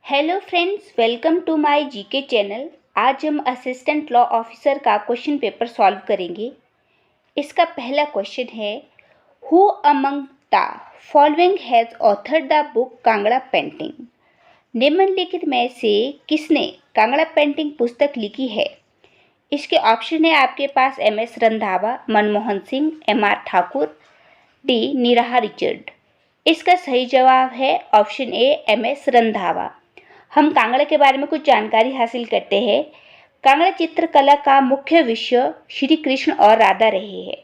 Hello friends, welcome to my GK channel. आज हम assistant law officer का question paper solve करेंगे। इसका पहला क्वेश्चन है, who among the following has authored the book Kangra painting. निम्नलिखित में से किसने कांगड़ा पेंटिंग पुस्तक लिखी है। इसके ऑप्शन है आपके पास MS Randhawa, Manmohan Singh, MR Thakur, D निराहा रिचर्ड। इसका सही जवाब है ऑप्शन ए MS रंधावा। हम कांगड़ा के बारे में कुछ जानकारी हासिल करते हैं। कांगड़ा चित्रकला का मुख्य विषय श्री कृष्ण और राधा रहे हैं।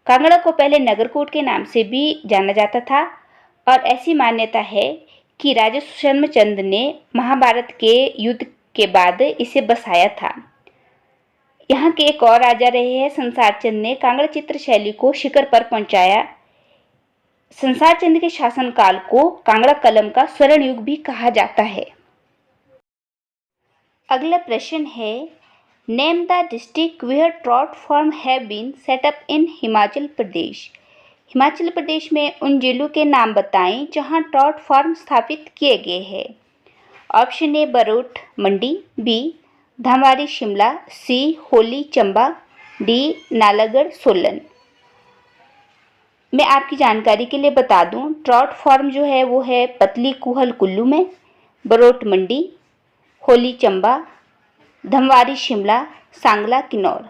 कांगड़ा को पहले नगरकोट के नाम से भी जाना जाता था और ऐसी मान्यता है कि राजा सुशर्मचंद्र ने महाभारत के युद्ध के बाद इसे बसाया था। यहाँ के एक और राजा रहे हैं संसार चंद ने कांगड़ा चित्र शैली को शिखर पर पहुंचाया। संसार चंद के शासनकाल को कांगड़ा कलम का स्वर्ण युग भी कहा जाता है। अगला प्रश्न है, name the district where trout farm have been set up in Himachal Pradesh. Himachal Pradesh में उन जिलों के नाम बताएं जहां ट्रॉट फार्म स्थापित किए गए हैं। Option A Barot Mandi, B Dhamari Shimla, C Holi Chamba, D Nalagarh Solan. मैं आपकी जानकारी के लिए बता दूं, ट्रॉट फार्म जो है वो है पतली कुहल कुल्लू में, बरोट मंडी, होली चंबा, धमवारी शिमला, सांगला किन्नौर।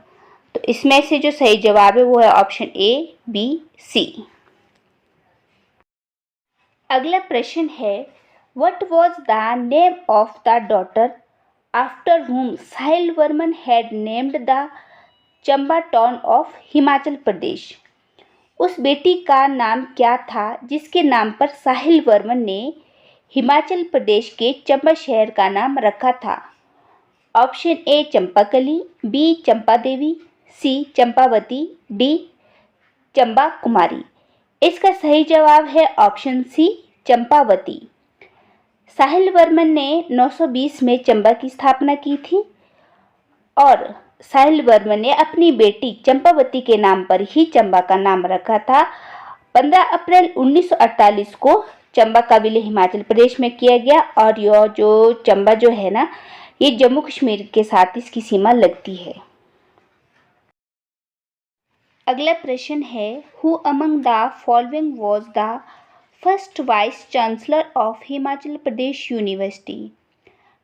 तो इसमें से जो सही जवाब है वो है ऑप्शन ए, बी, सी। अगला प्रश्न है, what was the name of the daughter after whom Sahil Varman had named the Chamba town of Himachal Pradesh. उस बेटी का नाम क्या था जिसके नाम पर साहिल वर्मन ने हिमाचल प्रदेश के चंबा शहर का नाम रखा था। Option A Champakali, B Champa Devi, C Champavati, D Chamba Kumari. इसका सही जवाब है ऑप्शन सी चंपावती। साहिल वर्मन ने 920 में चंबा की स्थापना की थी और साहिल वर्मन ने अपनी बेटी चंपावती के नाम पर ही चंबा का नाम रखा था। 15 अप्रैल 1948 को चंबा का विलय हिमाचल प्रदेश में किया गया और यह जो चंबा जो है ना, ये जम्मू कश्मीर के साथ इसकी सीमा लगती है। अगला प्रश्न है, who among the following was the first vice chancellor of Himachal Pradesh university.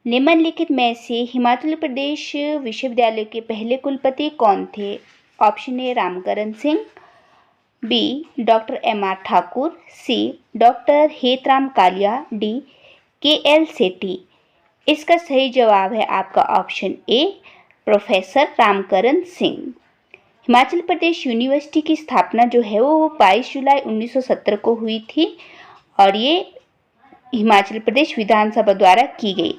निम्नलिखित में से हिमाचल प्रदेश विश्वविद्यालय के पहले कुलपति कौन थे। Option A Ramkaran Singh, B doctor MR Thakur, C doctor Hetram Kalia, D KL Sethi. इसका सही जवाब है आपका option A professor Ramkaran Singh. Himachal Pradesh university की स्थापना जो है वो 22 जुलाई 1970 को हुई थी और ये हिमाचल प्रदेश विधानसभा द्वारा की गई।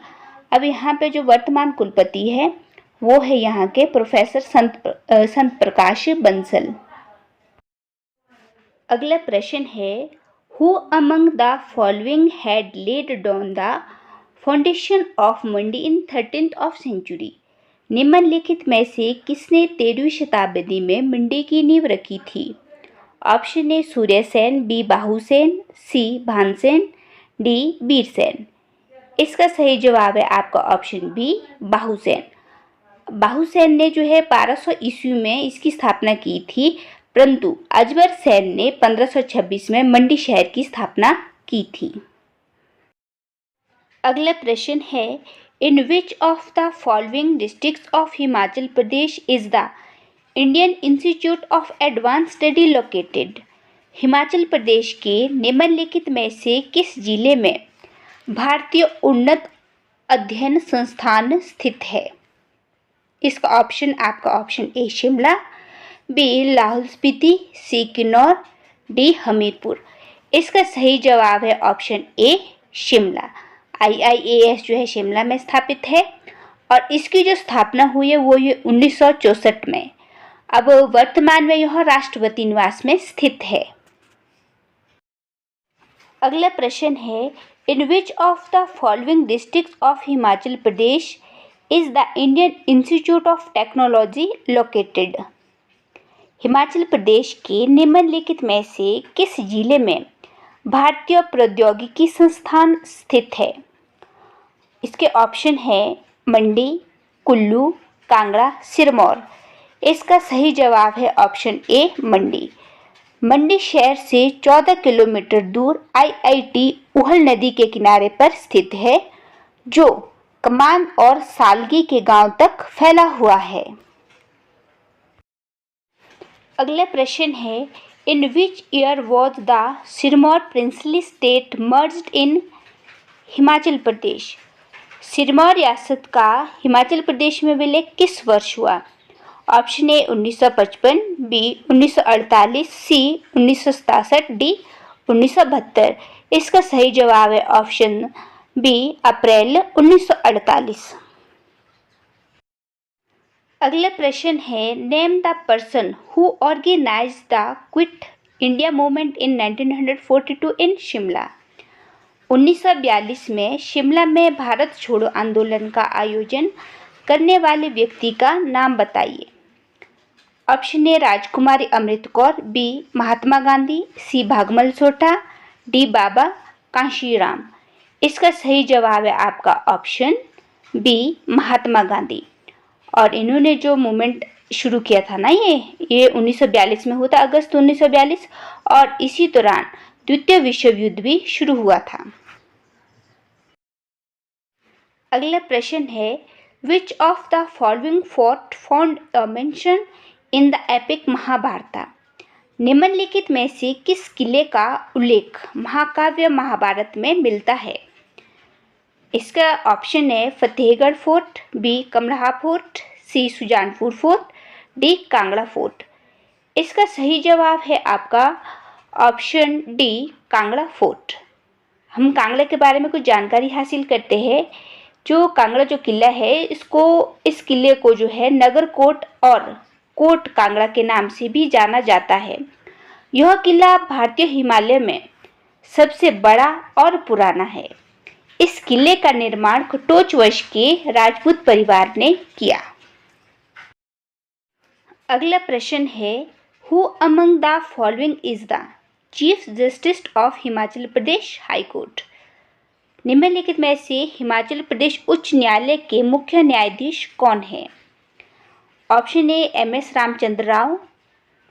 अब यहाँ पे जो वर्तमान कुलपति है वो है यहाँ के प्रोफेसर संत प्रकाश बंसल। अगला प्रश्न है, who among the following had laid down the foundation of Mandi in 13th of century. निम्नलिखित में से किसने 13वीं शताब्दी में मंडी की नींव रखी थी। Option A Suryasen, B Bahusen, C Bhansen, D Birsen. इसका सही जवाब है आपका ऑप्शन बी बाहुसेन। बाहुसेन ने जो है 1200 ईस्वी में इसकी स्थापना की थी, परंतु अजबर सेन ने 1526 में मंडी शहर की स्थापना की थी। अगला प्रश्न है, in which of the following districts of Himachal Pradesh is the Indian Institute of Advance Study located. Himachal Pradesh के निम्नलिखित में से किस जिले में भारतीय उन्नत अध्ययन संस्थान स्थित है। इसका ऑप्शन आपका option A Shimla, B Lahaul Spiti, C Kinnaur, D Hamirpur. इसका सही जवाब है ऑप्शन ए शिमला। IIAS जो है शिमला में स्थापित है और इसकी जो स्थापना हुई है वो ये 1964 में। अब वर्तमान में यह राष्ट्रपति निवास में स्थित है। अगला प्रश्न है, in which of the following districts of Himachal Pradesh is the Indian Institute of Technology located. Himachal Pradesh के निम्नलिखित में से किस जिले में भारतीय प्रौद्योगिकी संस्थान स्थित है। इसके ऑप्शन है मंडी, कुल्लू, कांगड़ा, सिरमौर। इसका सही जवाब है ऑप्शन ए मंडी। मंडी शहर से 14 किलोमीटर दूर आईआईटी उहल नदी के किनारे पर स्थित है, जो कमान और सालगी के गांव तक फैला हुआ है। अगला प्रश्न है, in which year was the Sirmaur princely state merged in Himachal Pradesh? Sirmaur रियासत का हिमाचल प्रदेश में विलय किस वर्ष हुआ? Option A 1955, B 1948, C 1967, D 1972। इसका सही जवाब है ऑप्शन बी अप्रैल 1948। अगला प्रश्न है, name the person who organise the quit India movement in 1942 in Shimla. 1942 में शिमला में भारत छोड़ो आंदोलन का आयोजन करने वाले व्यक्ति का नाम बताइए। Option A Rajkumari Amrit Kaur, B Mahatma Gandhi, C Bhagmal सोठा, D बाबा कांशीराम। इसका सही जवाब है आपका ऑप्शन बी महात्मा गांधी। और इन्होंने जो मूवमेंट शुरू किया था ना, ये 1942 में हुआ था, अगस्त 1942, और इसी दौरान द्वितीय विश्व युद्ध भी शुरू हुआ था। अगला प्रश्न है, which of the following fort found a mention in the epic Mahabharata? निम्नलिखित में से किस किले का उल्लेख महाकाव्य महाभारत में मिलता है? इसका ऑप्शन है Fatehgarh fort, B Kamraha fort, C Sujanpur fort, D Kangra fort. इसका सही जवाब है आपका ऑप्शन डी कांगड़ा फोर्ट। हम कांगड़ा के बारे में कुछ जानकारी हासिल करते हैं। जो कांगड़ा जो किला है, इस किले को जो है नगर कोट और कोट कांगड़ा के नाम से भी जाना जाता है। यह किला भारतीय हिमालय में सबसे बड़ा और पुराना है। इस किले का निर्माण कटोच वंश के राजपूत परिवार ने किया। अगला प्रश्न है, who among the following is the chief justice of Himachal Pradesh high court? निम्नलिखित में से हिमाचल प्रदेश उच्च न्यायालय के मुख्य न्यायाधीश कौन है? Option A M S. Ramchandra Rao,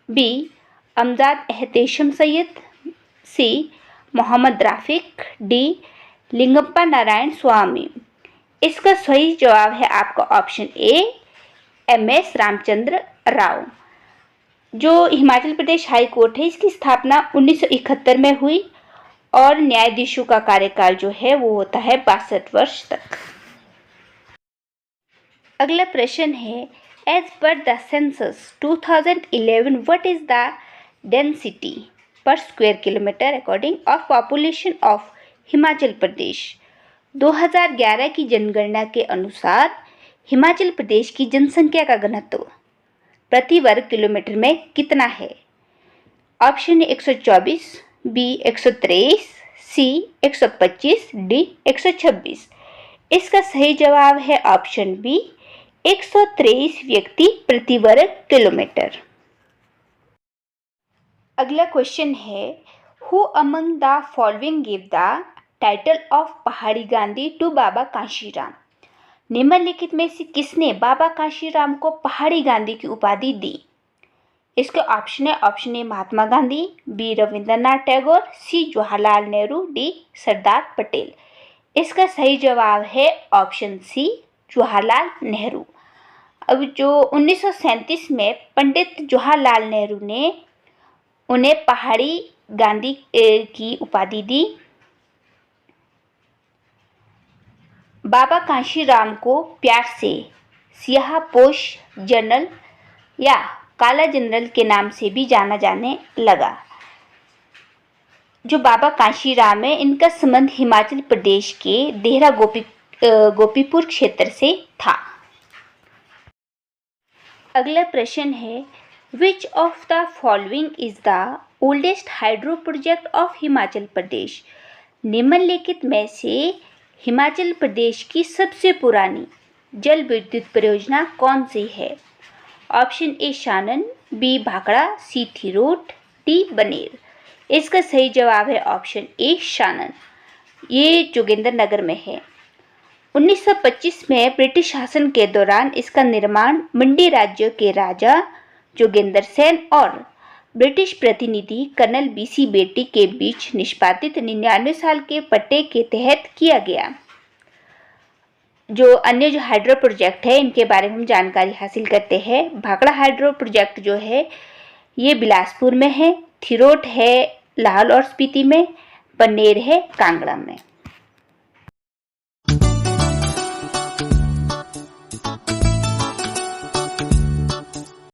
B Amjad Ehtesham Syed, C Mohammad Rafiq, D Lingappa Narayan Swamy. इसका सही जवाब है आपका option A M S. Ramchandra Rao. जो हिमाचल प्रदेश हाई कोर्ट है, इसकी स्थापना 1971 में हुई और न्यायाधीशों का कार्यकाल जो है वो होता है 62 वर्ष तक। अगला प्रश्न है, as per the census 2011 what is the density per square kilometre according of population of Himachal Pradesh? 2011 की जनगणना के अनुसार हिमाचल प्रदेश की जनसंख्या का घनत्व प्रति वर्ग किलोमीटर में कितना है? ऑप्शन 124, बी 123, सी 125, डी 126। इसका सही जवाब है ऑप्शन बी 123 व्यक्ति प्रति वर्ग किलोमीटर। अगला क्वेश्चन है, who among the following give the title of पहाड़ी गांधी टू बाबा कांशीराम? निम्नलिखित में से किसने बाबा कांशीराम को पहाड़ी गांधी की उपाधि दी? इसके ऑप्शन है option A Mahatma Gandhi, B Rabindranath Tagore, C Jawaharlal Nehru, D Sardar Patel. इसका सही जवाब है ऑप्शन सी जवाहरलाल नेहरू। अब जो 1937 में पंडित जवाहरलाल नेहरू ने उन्हें पहाड़ी गांधी की उपाधि दी। बाबा कांशीराम को प्यार से सियाहपोश जनरल या काला जनरल के नाम से भी जाना जाने लगा। जो बाबा कांशीराम है, इनका संबंध हिमाचल प्रदेश के देहरा गोपीपुर क्षेत्र से था। अगला प्रश्न है, which of the following is the oldest hydro project of Himachal Pradesh? निम्नलिखित में से हिमाचल प्रदेश की सबसे पुरानी जल विद्युत परियोजना कौन सी है? Option A Shanan, B Bhakra, C Thirot, D Baner. इसका सही जवाब है ऑप्शन ए शानन। ये जोगिंदर नगर में है। 1925 में ब्रिटिश शासन के दौरान इसका निर्माण मंडी राज्य के राजा जोगेंद्र सेन और ब्रिटिश प्रतिनिधि कर्नल बीसी बेटी के बीच निष्पादित 99 साल के पट्टे के तहत किया गया। जो अन्य जो हाइड्रो प्रोजेक्ट है इनके बारे में हम जानकारी हासिल करते हैं। भाखड़ा हाइड्रो प्रोजेक्ट जो है ये बिलासपुर में है, थिरोट है लाहौल और स्पीति में, पनेर है कांगड़ा में।